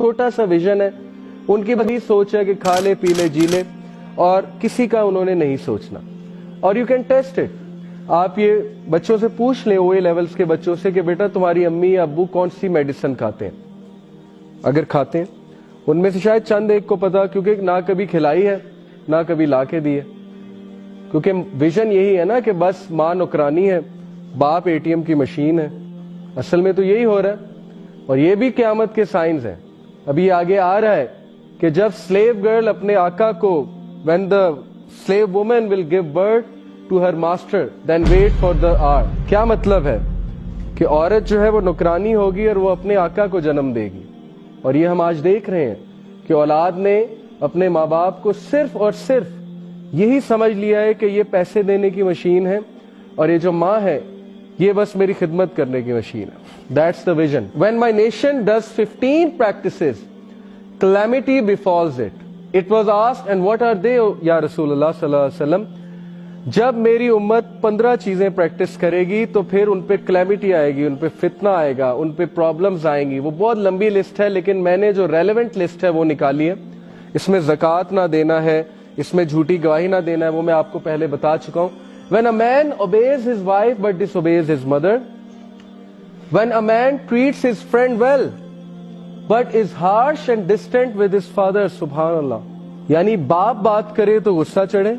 چھوٹا سا ویژن ہے, ان کی بڑی سوچ ہے کہ کھا لے پی لے جی لے, اور کسی کا انہوں نے نہیں سوچنا. اور یو کین ٹیسٹ اٹ. آپ یہ بچوں سے پوچھ لیں, او اے لیولز کے بچوں سے, کہ بیٹا تمہاری امی یا ابو کون سی میڈیسن کھاتے ہیں. اگر کھاتے ہیں, ان میں سے شاید چند ایک کو پتا, کیونکہ نہ کبھی کھلائی ہے نہ کبھی لا کے دی ہے. کیونکہ ویژن یہی ہے نا کہ بس ماں نوکرانی ہے, باپ اے ٹی ایم کی مشین ہے. اصل میں تو یہی ہو رہا ہے, اور یہ بھی قیامت کے سائنز ہیں. ابھی آگے آ رہا ہے کہ جب سلیو گرل اپنے آقا کو, when the slave woman will give birth to her master, then wait for the hour. کیا مطلب ہے کہ عورت جو ہے وہ نوکرانی ہوگی اور وہ اپنے آقا کو جنم دے گی. اور یہ ہم آج دیکھ رہے ہیں کہ اولاد نے اپنے ماں باپ کو صرف اور صرف یہی سمجھ لیا ہے کہ یہ پیسے دینے کی مشین ہے, اور یہ جو ماں ہے یہ بس میری خدمت کرنے کی مشین ہے. That's the vision. When my nation does 15 practices, calamity befalls it. It was asked, and what are they, یا رسول اللہ صلی اللہ علیہ وسلم؟ جب میری امت 15 چیزیں پریکٹس کرے گی تو پھر ان پہ کلیمٹی آئے گی, ان پہ فتنہ آئے گا, ان پہ پرابلمز آئیں گی. وہ بہت لمبی لسٹ ہے, لیکن میں نے جو ریلیونٹ لسٹ ہے وہ نکالی ہے. اس میں زکوٰۃ نہ دینا ہے, اس میں جھوٹی گواہی نہ دینا ہے, وہ میں آپ کو پہلے بتا چکا ہوں. When a man obeys his wife but disobeys his mother, when a man treats his friend well but is harsh and distant with his father, سبحان اللہ. یعنی باپ بات کرے تو غصہ چڑھے,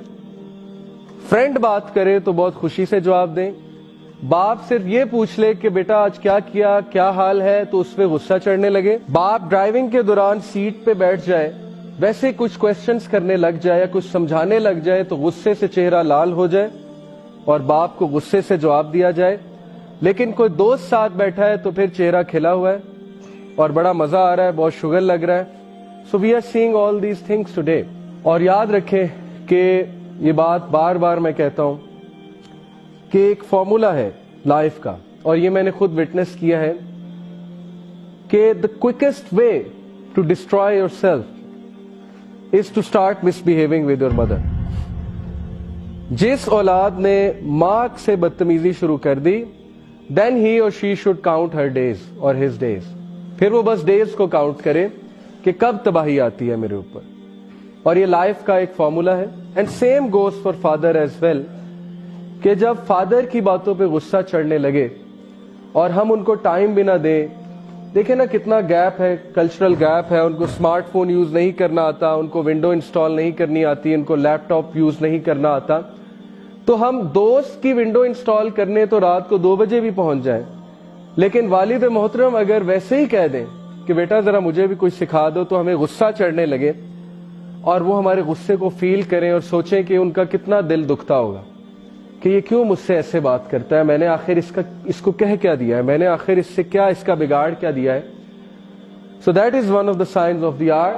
فرینڈ بات کرے تو بہت خوشی سے جواب دیں. باپ صرف یہ پوچھ لے کہ بیٹا آج کیا کیا, کیا حال ہے, تو اس پہ غصہ چڑھنے لگے. باپ ڈرائیونگ کے دوران سیٹ پہ بیٹھ جائے, ویسے کچھ کویسچنز کرنے لگ جائے یا کچھ سمجھانے لگ جائے تو غصے سے چہرہ لال ہو جائے اور باپ کو غصے سے جواب دیا جائے. لیکن کوئی دوست ساتھ بیٹھا ہے تو پھر چہرہ کھلا ہوا ہے اور بڑا مزہ آ رہا ہے, بہت شوگر لگ رہا ہے. So we are seeing all these things today. اور یاد رکھیں کہ یہ بات بار بار میں کہتا ہوں کہ ایک فارمولا ہے لائف کا, اور یہ میں نے خود وٹنس کیا ہے, کہ the quickest way to destroy yourself is to start misbehaving with your mother. جس اولاد نے ماں سے بدتمیزی شروع کر دی, then he or she should count her days or his days. پھر وہ بس ڈیز کو کاؤنٹ کرے کہ کب تباہی آتی ہے میرے اوپر. اور یہ لائف کا ایک فارمولا ہے. And same goes for father as well, کہ جب فادر کی باتوں پہ غصہ چڑھنے لگے اور ہم ان کو ٹائم بھی نہ دیں. دیکھیں نا کتنا گیپ ہے, کلچرل گیپ ہے. ان کو اسمارٹ فون یوز نہیں کرنا آتا, ان کو ونڈو انسٹال نہیں کرنی آتی, ان کو لیپ ٹاپ یوز نہیں کرنا آتا. تو ہم دوست کی ونڈو انسٹال کرنے تو رات کو 2 بجے بھی پہنچ جائیں, لیکن والد محترم اگر ویسے ہی کہہ دیں کہ بیٹا ذرا مجھے بھی کچھ سکھا دو, تو ہمیں غصہ چڑھنے لگے اور وہ ہمارے غصے کو فیل کریں اور سوچیں کہ ان کا کتنا دل دکھتا ہوگا کہ یہ کیوں مجھ سے ایسے بات کرتا ہے, میں نے آخر اس کو کہہ کیا دیا ہے, میں نے آخر اس سے کیا, اس کا بگاڑ کیا دیا ہے. So that is one of the signs of the are.